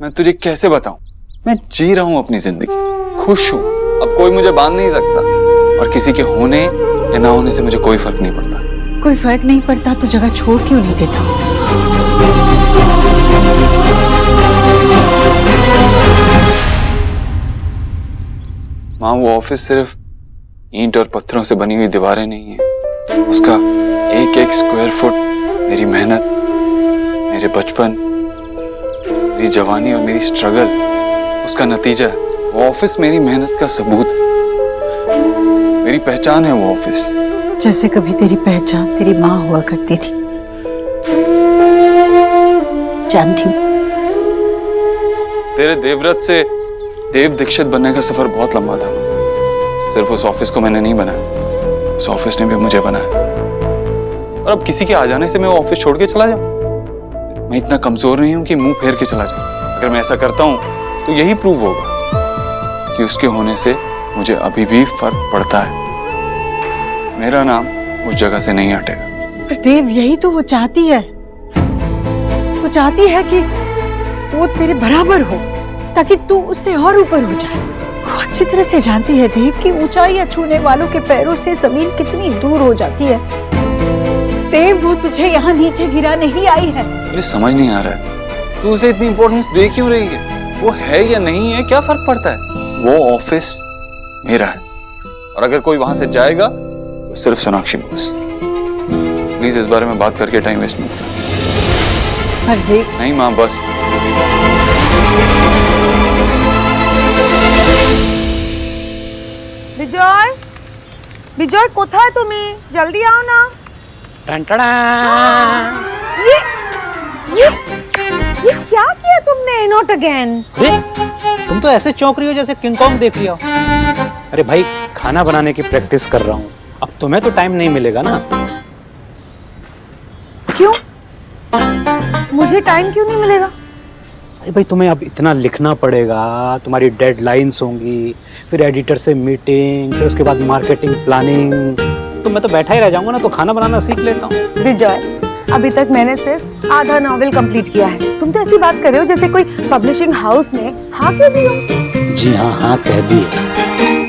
मैं तुझे कैसे बताऊं? मैं जी रहा हूं अपनी जिंदगी, खुश हूं। अब कोई मुझे बांध नहीं सकता और किसी के होने या ना होने से मुझे कोई फर्क नहीं पड़ता। कोई फर्क नहीं पड़ता तो जगह छोड़ क्यों नहीं देता? माँ, वो ऑफिस सिर्फ ईंट और पत्थरों से बनी हुई दीवारें नहीं है। उसका एक एक स्क्वायर फुट मेरी मेहनत, मेरे बचपन, मेरी जवानी और मेरी स्ट्रगल, उसका नतीजा है। वो ऑफिस मेरी मेहनत का सबूत है, मेरी पहचान है वो ऑफिस। जैसे कभी तेरी पहचान तेरी माँ हुआ करती थी। जानती हूँ। तेरे देवव्रत से देव दीक्षित बनने का सफर बहुत लंबा था। सिर्फ उस ऑफिस को मैंने नहीं बनाया, उस ऑफिस ने भी मुझे बनाया। और अब किसी के आ जाने से मैं वो ऑफिस छोड़ के चला जाऊं? मैं इतना कमजोर नहीं हूं कि मुंह फेर के चला जाऊं। अगर मैं ऐसा करता हूं तो यही प्रूव होगा कि उसके होने से मुझे अभी भी फर्क पड़ता है। मेरा नाम उस जगह से नहीं हटेगा। पर देव, यही तो वो चाहती है। वो चाहती है कि वो तेरे बराबर हो ताकि तू उससे और ऊपर हो जाए। वो अच्छी तरह से जानती है देव कि ऊंचाई छूने वालों के पैरों से जमीन कितनी दूर हो जाती है। देव, वो तुझे यहाँ नीचे गिरा नहीं आई है। मुझे समझ नहीं आ रहा है, तू उसे इतनी इंपॉर्टेंस दे क्यों रही है? वो है या नहीं है, क्या फर्क पड़ता है? वो ऑफिस मेरा है और अगर कोई वहां से जाएगा तो सिर्फ सोनाक्षी बॉस। प्लीज इस बारे में बात करके टाइम वेस्ट मत कर। पर देव, नहीं माँ, बस। বিজয়, বিজয় কোথায় তুমি? জলদি आओ ना। ये क्या किया तुमने? Not again. अरे तुम तो ऐसे चौंक रही हो जैसे किंग कॉन्ग देख लिया हो। अरे भाई, खाना बनाने की प्रैक्टिस कर रहा हूँ। अब तुम्हें तो टाइम नहीं मिलेगा ना। क्यों? मुझे टाइम क्यों नहीं मिलेगा? अरे भाई, तुम्हें अब इतना लिखना पड़ेगा, तुम्हारी डेडलाइंस होंगी, फिर एडिटर से मीटिंग, फिर उसके बाद मार्केटिंग प्लानिंग। तो मैं तो बैठा ही रह जाऊंगा ना, तो खाना बनाना सीख लेता हूँ। विजय, अभी तक मैंने सिर्फ आधा नॉवेल कंप्लीट किया है। तुम तो ऐसी बात कर रहे हो जैसे कोई पब्लिशिंग हाउस ने हाँ कह दी हो। जी हाँ, हाँ कह दी है।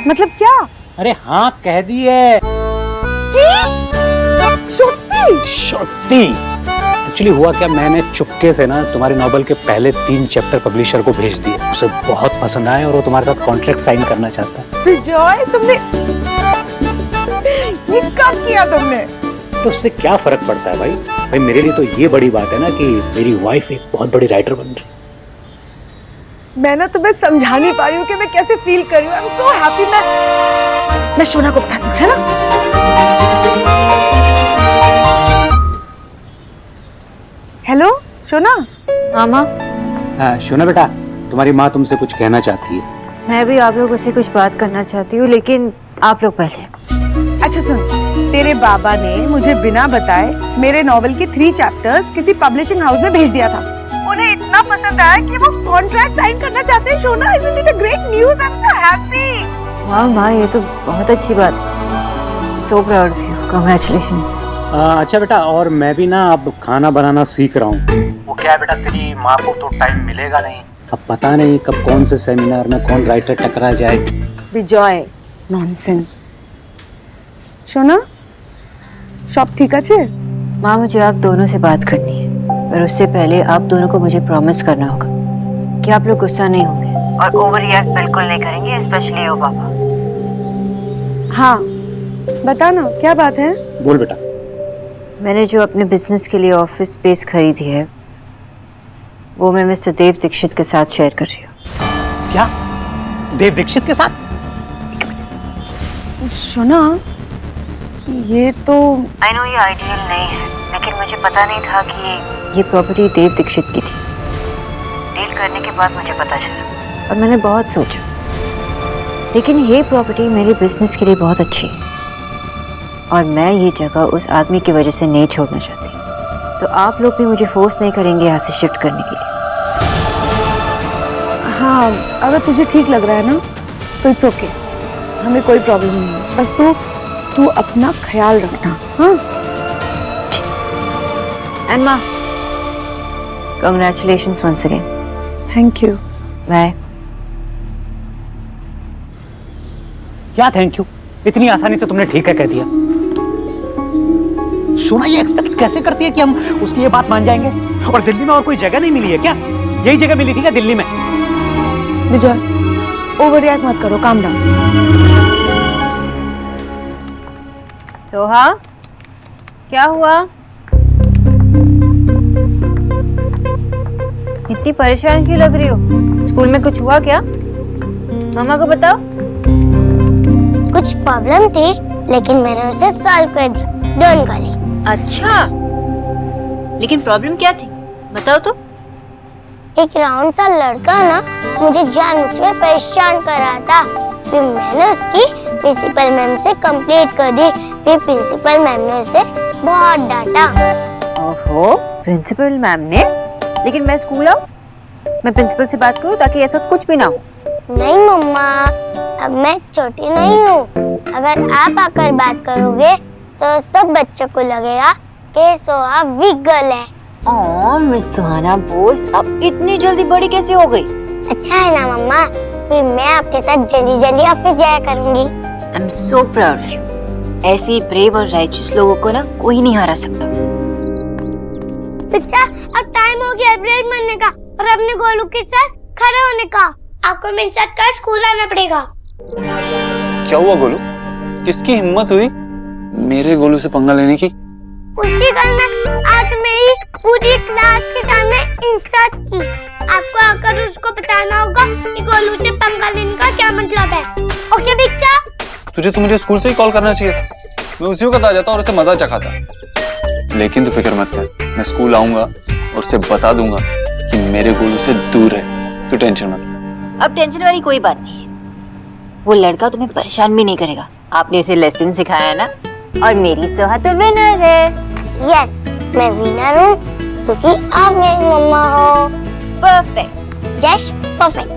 मतलब क्या? अरे हाँ कह दी है। सत्ती। एक्चुअली हुआ क्या, मैंने चुपके से ना तुम्हारे नॉवेल के पहले 3 चैप्टर पब्लिशर को भेज दिए। उसे बहुत पसंद आए और वो तुम्हारे साथ कॉन्ट्रैक्ट साइन करना चाहता है। विजय, तुमने ये कब किया तुमने? तो उससे क्या फर्क पड़ता है भाई? भाई मेरे लिए तो ये बड़ी बात है ना कि मेरी वाइफ एक बहुत बड़ी राइटर बन रही। मैं ना तुम्हें समझा नहीं पा रही हूँ कि मैं कैसे फील कर रही हूँ। I am so happy. मैं शोना को बताती हूँ, है ना? हेलो शोना। मामा। शोना बेटा, तुम्हारी माँ तुमसे कुछ कहना चाहती है। मैं भी आप लोगों से कुछ बात करना चाहती हूँ, लेकिन आप लोग पहले। अच्छा सुन, तेरे बाबा ने मुझे बिना बताए मेरे नॉवेल के 3 चैप्टर्स किसी पब्लिशिंग हाउस में भेज दिया था। उन्हें इतना पसंद आया कि वो कॉन्ट्रैक्ट साइन करना चाहते हैं। Shona, isn't it a great news? I'm so happy. वाह माँ, ये तो बहुत अच्छी बात है। So proud of you. Congratulations. अच्छा बेटा, और मैं भी ना अब खाना बनाना सीख रहा हूँ। वो क्या है बेटा, तेरी माँ को तो टाइम मिलेगा नहीं। अब पता नहीं कब कौन से सेमिनार में कौन राइटर टकरा जाए। विजय, नॉनसेंस। शोना, सब ठीक है? माँ, मुझे आप दोनों से बात करनी है, पर उससे पहले आप दोनों को मुझे प्रॉमिस करना होगा कि आप लोग गुस्सा नहीं होंगे और ओवर रिएक्ट बिल्कुल नहीं करेंगे, स्पेशली यो पापा। हाँ, बताना क्या बात है? बोल बेटा। मैंने जो अपने बिजनेस के लिए ऑफिस स्पेस खरीदी है, वो मैं मिस्टर देव दीक्षित के साथ शेयर कर रही हूँ। क्या? देव दीक्षित के साथ? शोना, ये तो आई नो ये आइडियल नहीं है, लेकिन मुझे पता नहीं था कि ये प्रॉपर्टी देव दीक्षित की थी। डील करने के बाद मुझे पता चला और मैंने बहुत सोचा, लेकिन ये प्रॉपर्टी मेरे बिजनेस के लिए बहुत अच्छी है और मैं ये जगह उस आदमी की वजह से नहीं छोड़ना चाहती। तो आप लोग भी मुझे फोर्स नहीं करेंगे यहाँ से शिफ्ट करने के लिए। हाँ, अगर तुझे ठीक लग रहा है ना तो इट्स ओके, हमें कोई प्रॉब्लम नहीं है। बस तू अपना ख्याल रखना। हाँ, एंड माँ, congratulations once again. Thank you. Bye. क्या थैंक यू? इतनी आसानी से तुमने ठीक है कह दिया। सोना ये एक्सपेक्ट कैसे करती है कि हम उसकी ये बात मान जाएंगे? और दिल्ली में और कोई जगह नहीं मिली है क्या? यही जगह मिली थी क्या दिल्ली में? विजय, ओवर रिएक्ट मत करो, काम डाउन। सोहा, क्या हुआ? इतनी परेशान क्यों लग रही हो? स्कूल में कुछ हुआ क्या? मामा को बताओ। कुछ प्रॉब्लम थी लेकिन मैंने उसे सॉल्व कर दी, डोंट वरी। अच्छा, लेकिन प्रॉब्लम क्या थी? बताओ तो। एक राउंड सा लड़का ना मुझे जानबूझकर परेशान कर रहा था, फिर मैंने उसकी प्रिंसिपल मैम से कंप्लेंट कर दी, फिर प्रिंसिपल मैम ने उसे बहुत डांटा। ओहो, प्रिंसिपल मैम ने? लेकिन मैं स्कूल आऊं? मैं प्रिंसिपल से बात करूं ताकि ऐसा कुछ भी ना हो। नहीं मम्मा, अब मैं छोटी नहीं हूँ। अगर आप आकर बात करोगे तो सब बच्चों को लगेगा कि सोहा वीक गर्ल है। ओह मिस सुहाना बोस, अब इतनी जल्दी बड़ी कैसे हो गई? अच्छा है ना मम्मा, फिर मैं आपके साथ जल्दी जल्दी ऑफिस जाया करूंगी। I am so proud of you. ऐसी ब्रेव और राइचियस लोगों को ना कोई नहीं हरा सकता। बच्चा, अब टाइम हो गया ब्रेक मारने का और अपने गोलू के साथ खड़े होने का। आपको मेरे साथ कल स्कूल आना पड़ेगा। क्या हुआ गोलू? किसकी हिम्मत हुई मेरे गोलू से पंगा लेने की? उसकी करना आज मेरी पूरी क्लास के सामने इंसल्ट की। आपको आकर उसको बताना होगा कि गोलू से पंगा लेने का क्या मतलब है। ओके बिच्चा? तुझे तो मुझे स्कूल से ही कॉल करना चाहिए था, मैं उसी वक्त आ जाता और उसे मजा चखाता। लेकिन तू फिक्र मत कर, मैं स्कूल आऊंगा और उसे बता दूंगा कि मेरे गोलू से दूर है। तू टेंशन मत ले। अब टेंशन वाली कोई बात नहीं है। वो लड़का तुम्हें परेशान भी नहीं करेगा। आपने उसे लेसन सिखाया है ना। और मेरी सोहा तो विनर है। यस, मैं विनर हूँ क्योंकि आप मेरी मम्मा हो। परफेक्ट। Just perfect.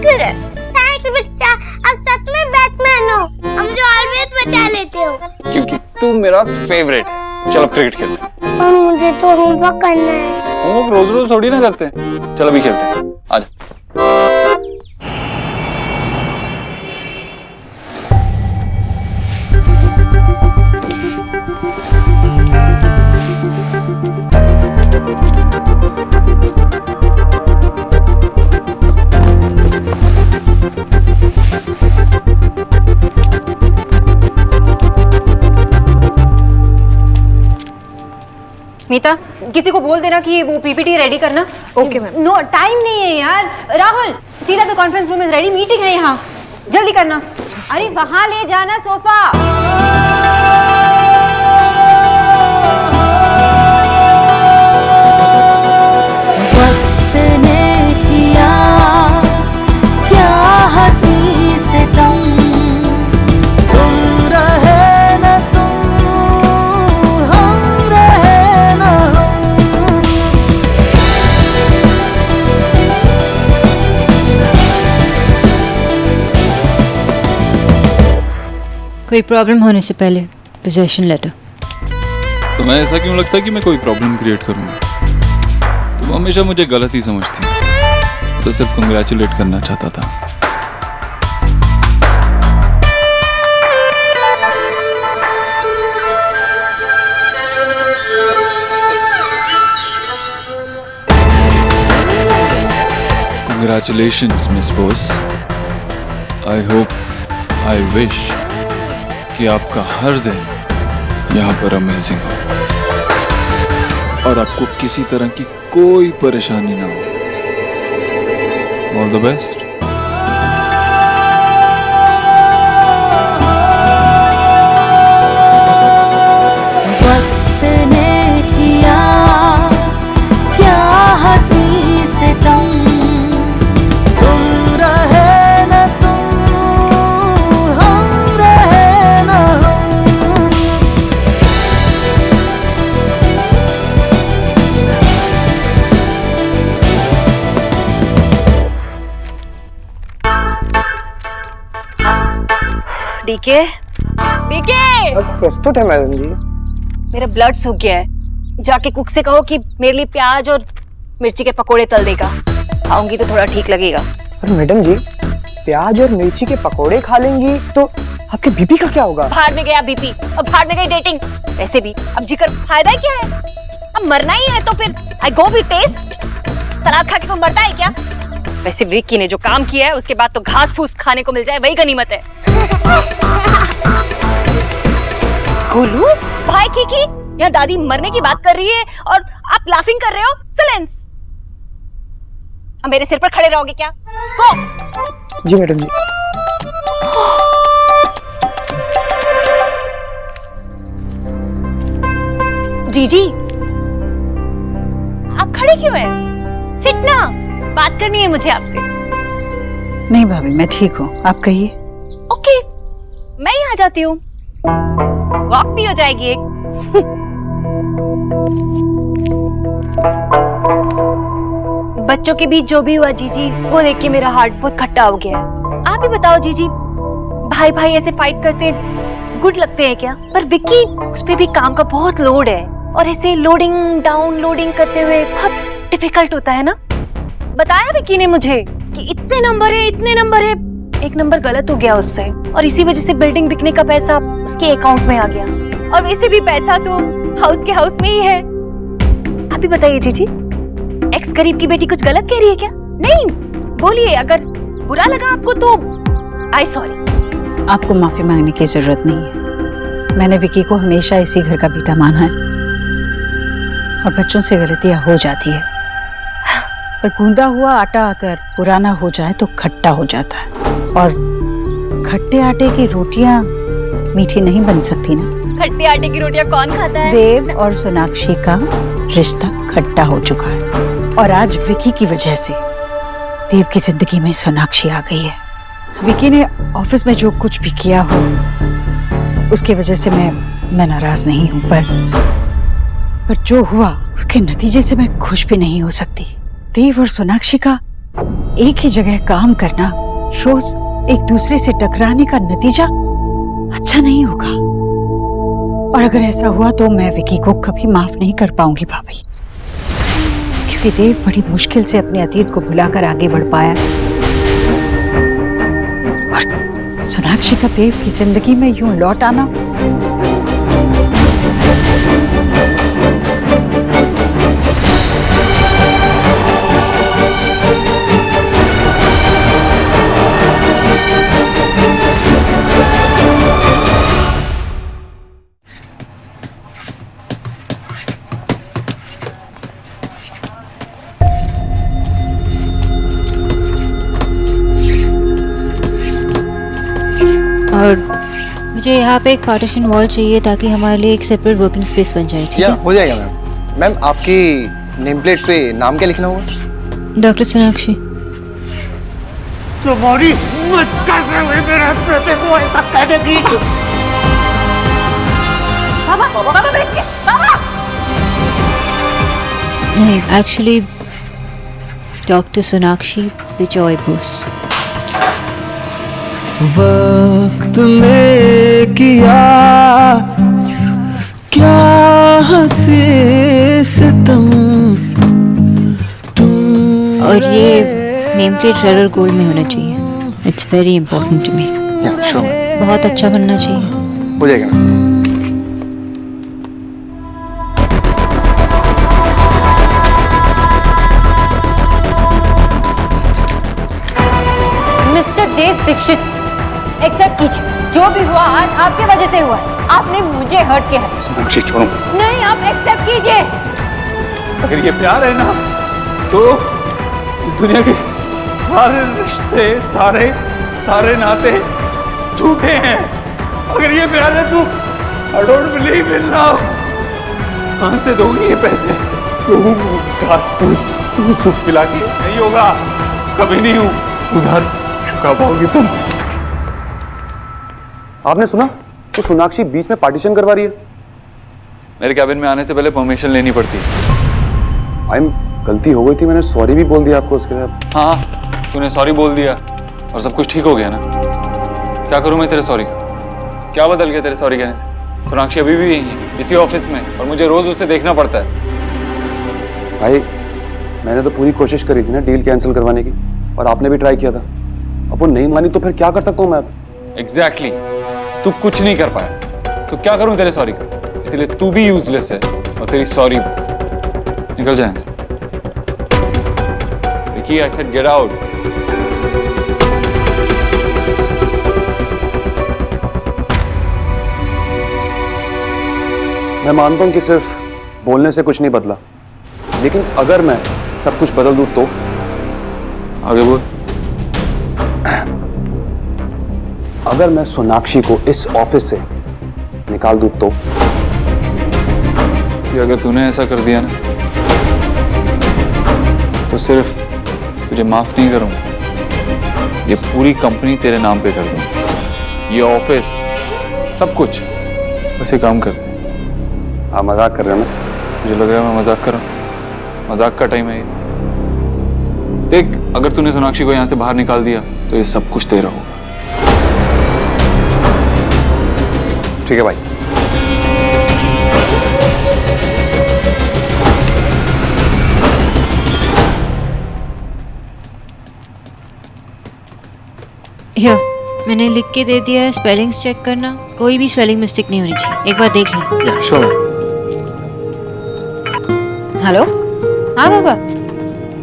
थैंक्स बच्चा, आप सच में बैट्समैन हो। आप मुझे ऑलवेज बचा लेते हो। क्योंकि तू मेरा फेवरेट है। चल अब क्रिकेट खेलते हैं। और मुझे तो होमवर्क करना है। होमवर्क रोज रोज थोड़ी ना करते हैं। चल अभी खेलते हैं, आजा। मीता, किसी को बोल देना कि वो पीपीटी रेडी करना। Okay ma'am. नो टाइम नहीं है यार। राहुल, सीधा तो कॉन्फ्रेंस रूम में रेडी, मीटिंग है यहाँ, जल्दी करना। अरे वहां ले जाना सोफा। कोई प्रॉब्लम होने से पहले पोजीशन लेटर। तुम्हें ऐसा क्यों लगता है कि मैं कोई प्रॉब्लम क्रिएट करूंगा? तुम हमेशा मुझे गलत ही समझती हो। तो सिर्फ कंग्रेचुलेट करना चाहता था। Congratulations, Miss Bose. I hope, I wish कि आपका हर दिन यहाँ पर अमेजिंग हो और आपको किसी तरह की कोई परेशानी ना हो। All the best. DK, DK, प्रस्तुत है मैडम जी। मेरा ब्लड सूख गया है। जाके कुक से कहो कि मेरे लिए प्याज और मिर्ची के पकोड़े तल देगा। खाऊंगी तो थोड़ा ठीक लगेगा। और मैडम जी, प्याज और मिर्ची के पकोड़े खा लेंगी तो आपके बीपी का क्या होगा? बाहर में गया बीपी और बाहर में गई डेटिंग। वैसे भी अब जिक्र फायदा क्या है, अब मरना ही है तो फिर आई गो विद टेस्ट। सलाद खा के कोई मरता है क्या? वैसे विक्की ने जो काम किया है उसके बाद तो घास फूस खाने को मिल जाए वही गनीमत है। गोलू भाई की यहाँ दादी मरने की बात कर रही है और आप लाफिंग कर रहे हो। साइलेंस। अब मेरे सिर पर खड़े रहोगे क्या? गो। जी मैडम जी। जीजी आप खड़े क्यों हैं? सिट ना, बात करनी है मुझे आपसे। नहीं भाभी, मैं ठीक हूँ, आप कहिए। ओके, मैं ही आ जाती हूँ, वॉक भी हो जाएगी एक। बच्चों के बीच जो भी हुआ जीजी, वो देख के मेरा हार्ट बहुत खट्टा हो गया है। आप ही बताओ जीजी, भाई भाई ऐसे फाइट करते गुड लगते हैं क्या? पर विक्की, उस पे भी काम का बहुत लोड है और ऐसे लोडिंग डाउनलोडिंग करते हुए बहुत डिफिकल्ट होता है ना। बताया विक्की ने मुझे कि इतने नंबर है, इतने नंबर है। एक नंबर गलत हो गया उससे और इसी वजह से बिल्डिंग बिकने का पैसा उसके अकाउंट में आ गया। और वैसे भी पैसा तो हाउस के हाउस में ही है। आप ही बताइए जीजी, एक्स गरीब की बेटी कुछ गलत कह रही है क्या? नहीं, बोलिए, अगर बुरा लगा आपको तो आई सॉरी। आपको माफी मांगने की जरूरत नहीं है। मैंने विकी को हमेशा इसी घर का बेटा माना है और बच्चों से गलतियां हो जाती है, पर गूंदा हुआ आटा अगर पुराना हो जाए तो खट्टा हो जाता है और खट्टे आटे की रोटियां मीठी नहीं बन सकती ना। खट्टे आटे की रोटियां कौन खाता है? देव और सोनाक्षी का रिश्ता खट्टा हो चुका है और आज विकी की वजह से देव की जिंदगी में सोनाक्षी आ गई है। विकी ने ऑफिस में जो कुछ भी किया हो उसकी वजह से मैं नाराज नहीं हूं, पर जो हुआ उसके नतीजे से मैं खुश भी नहीं हो सकती। देव और सोनाक्षी का एक ही जगह काम करना, रोज एक दूसरे से टकराने का नतीजा अच्छा नहीं होगा और अगर ऐसा हुआ तो मैं विकी को कभी माफ नहीं कर पाऊंगी भाभी, क्योंकि देव बड़ी मुश्किल से अपने अतीत को भुलाकर आगे बढ़ पाया और सोनाक्षी का देव की जिंदगी में यूं लौट आना और मुझे यहाँ पे एक पार्टीशन वॉल चाहिए ताकि हमारे लिए एक सेपरेट वर्किंग स्पेस बन जाए। ठीक है? हो जाएगा मैम। मैम आपकी नेम प्लेट पे नाम क्या लिखना होगा? डॉक्टर सोनाक्षी। तुम्हारी हिम्मत कैसे हुई मेरे बेटे को ऐसा कहने की? नहीं, एक्चुअली डॉक्टर सोनाक्षी बिजॉय बोस। वक्त ने किया क्या हंसी सितम तुम। और ये नेम प्लेट रेड और गोल्ड में होना चाहिए। It's very important to me. बहुत अच्छा बनना चाहिए। हो जाएगा ma'am. Mister Dev Dixit, accept कीजिए, जो भी हुआ आज आपकी वजह से हुआ है। आपने मुझे हर्ट किया है। सोनाक्षी छोड़ो। नहीं, आप एक्सेप्ट कीजिए। अगर ये प्यार है ना तो इस दुनिया के सारे रिश्ते, सारे नाते झूठे हैं। अगर ये प्यार है तो I don't believe in love. कहां से दोगी ये पैसे? लोगों को घास फूस सूप पिला के नहीं होगा, कभी नहीं हूं उधार चुका पाओगी तुम। आपने सुना तो सोनाक्षी बीच में पार्टीशन करवा रही है। मेरे कैबिन में आने से पहले परमिशन लेनी पड़ती है। गलती हो गई थी, मैंने सॉरी भी बोल दिया आपको उसके बाद। हाँ, तूने सॉरी बोल दिया और सब कुछ ठीक हो गया ना। क्या करूं मैं तेरे सॉरी का? क्या बदल गया तेरे सॉरी कहने से? सोनाक्षी अभी भी यही है, इसी ऑफिस में, और मुझे रोज उसे देखना पड़ता है। भाई मैंने तो पूरी कोशिश करी थी ना डील कैंसिल करवाने की, और आपने भी ट्राई किया था। अब वो नहीं मानी तो फिर क्या कर सकता हूँ मैं अब? एग्जैक्टली तू कुछ नहीं कर पाया तो क्या करूं तेरे सॉरी का? इसलिए तू भी यूजलेस है और तेरी सॉरी। निकल जाए यहाँ से। Ricky, I said get out. मैं मानता हूँ कि सिर्फ बोलने से कुछ नहीं बदला, लेकिन अगर मैं सब कुछ बदल दूं तो? आगे बोल। अगर मैं सोनाक्षी को इस ऑफिस से निकाल दूं तो? कि अगर तूने ऐसा कर दिया ना तो सिर्फ तुझे माफ नहीं करूंगा, ये पूरी कंपनी तेरे नाम पे कर दूंगा। ये ऑफिस, सब कुछ। बस ये काम कर। आप मजाक कर रहे हो ना? मुझे लग रहा है मैं मजाक कर रहा हूं। मजाक का टाइम है ये। देख, अगर तूने सोनाक्षी को यहां से बाहर निकाल दिया तो ये सब कुछ तेरा होगा। ठीक है भाई। हियर, मैंने लिख के दे दिया है, स्पेलिंग्स चेक करना, कोई भी स्पेलिंग मिस्टेक नहीं होनी चाहिए, एक बार देख लेना। श्योर। हेलो, हाँ बाबा।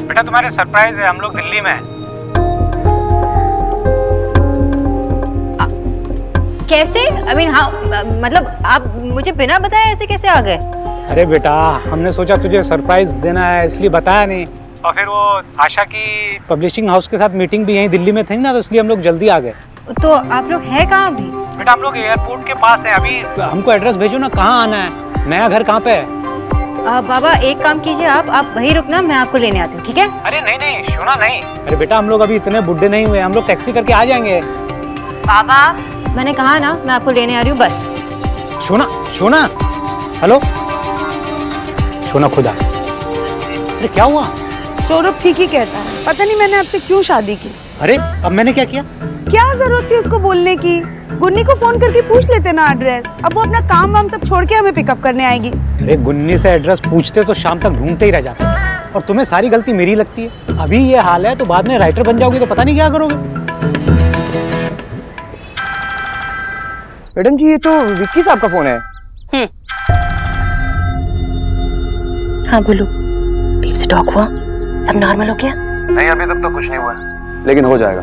बेटा तुम्हारे सरप्राइज है, हम लोग दिल्ली में हैं। कैसे? आई मीन हाँ, मतलब आप मुझे बिना बताए ऐसे कैसे आ गए? अरे बेटा, हमने सोचा तुझे सरप्राइज देना है इसलिए बताया नहीं, और फिर वो आशा की पब्लिशिंग हाउस के साथ मीटिंग भी यहीं दिल्ली में थी ना, तो इसलिए हम लोग जल्दी आ गए। तो आप लोग हैं कहाँ अभी? बेटा हम लोग एयरपोर्ट के पास है अभी। हमको एड्रेस भेजो ना, कहाँ आना है, नया घर कहाँ पे है? बाबा एक काम कीजिए, आप वहीं रुकना, मैं आपको लेने आती हूँ, ठीक है? अरे नहीं नहीं, सुना नहीं। अरे बेटा हम लोग अभी इतने बुढ़े नहीं हुए, हम लोग टैक्सी करके आ जाएंगे। बाबा मैंने कहा ना, मैं आपको लेने आ रही हूँ, बस। सोना, हेलो सोना, खुदा, अरे क्या हुआ? सौरभ ठीक ही कहता है, पता नहीं मैंने आपसे क्यों शादी की। अरे अब मैंने क्या किया? क्या जरूरत थी उसको बोलने की? गुन्नी को फोन करके पूछ लेते ना एड्रेस। अब वो अपना काम वाम सब छोड़ के हमें पिकअप करने आएगी। अरे गुन्नी से एड्रेस पूछते तो शाम तक ढूंढते ही रह जाते, और तुम्हें सारी गलती मेरी लगती है। अभी ये हाल है तो बाद में राइटर बन जाओगे तो पता नहीं क्या करोगे। मैडम जी, ये तो विक्की साहब का फोन है। हाँ बोलो। देव से टॉक हुआ? सब नॉर्मल हो गया? नहीं, अभी तक तो कुछ नहीं हुआ, लेकिन हो जाएगा,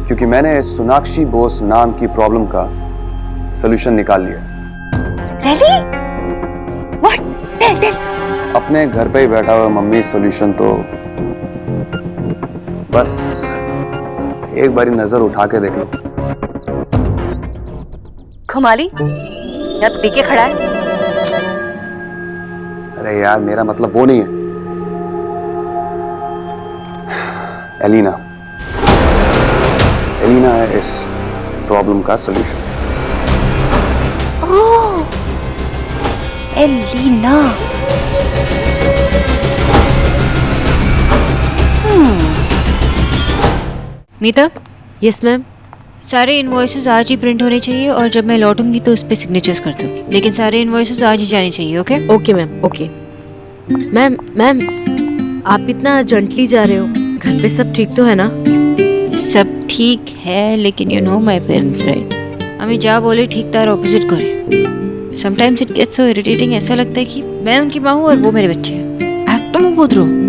क्योंकि मैंने सोनाक्षी बोस नाम की प्रॉब्लम का सलूशन निकाल लिया। Really? What? Tell. अपने घर पे ही बैठा हुआ मम्मी सलूशन तो बस एक बारी नजर उठा के देख लो। खुमाली या तो पीके खड़ा है। अरे यार, मेरा मतलब वो नहीं है। एलिना है इस प्रॉब्लम का solution. Oh, Elina. Meeta. Yes ma'am. सारे इनवॉइसेस आज ही प्रिंट होने चाहिए, और जब मैं लौटूंगी तो उस पे सिग्नेचर्स कर दूंगी, लेकिन सारे इनवॉइसेस आज ही जाने चाहिए। Okay? Okay ma'am, okay. Ma'am आप इतना अर्जेंटली जा रहे हो, घर पे सब ठीक तो है ना? सब ठीक है, लेकिन you know my parents right, हमें जा बोले ठीक तार ऑपोजिट करें। Sometimes it gets so irritating, ऐसा लगता है कि मैं उनकी माँ हूँ और वो मेरे बच्चे हैं। एक्ट तो मुँह बोल रहा हूँ।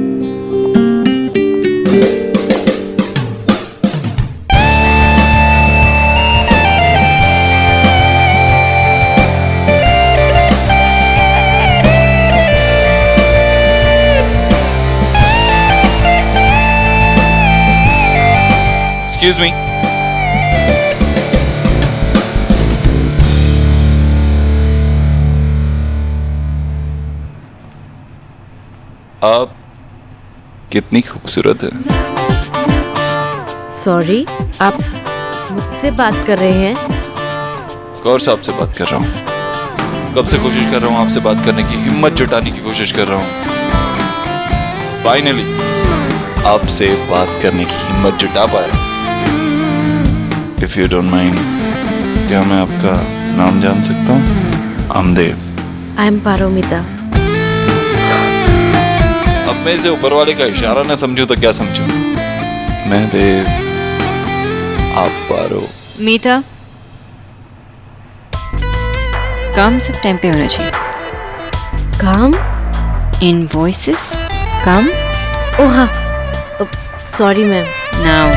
Excuse me. आप कितनी खूबसूरत है। सॉरी, आप मुझसे बात कर रहे हैं? कौर साहब से बात कर रहा हूँ। कब से कोशिश कर रहा हूँ आपसे बात करने की, हिम्मत जुटाने की कोशिश कर रहा हूँ। फाइनली आपसे बात करने की हिम्मत जुटा पाया। If you don't mind, क्या मैं आपका नाम जान सकता हूँ? आमदेव। I am Paromita. अब मैं इसे ऊपर वाले का इशारा ना समझूं तो क्या समझूं? मैं देव, आप पारो। मीता, काम सब टाइम पे होना चाहिए। काम? इनवॉइसेस काम ओ हाँ, सॉरी मैम। नाउ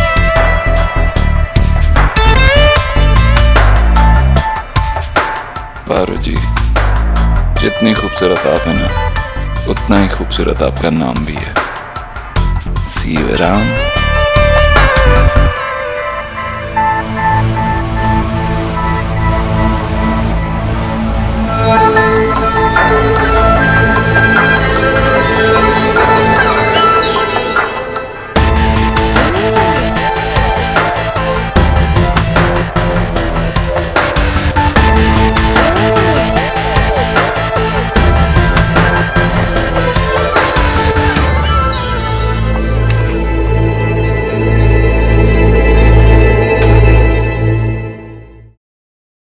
पारो जी, जितनी खूबसूरत आप है ना, उतना ही खूबसूरत आपका नाम भी है। सी यू अराउंड।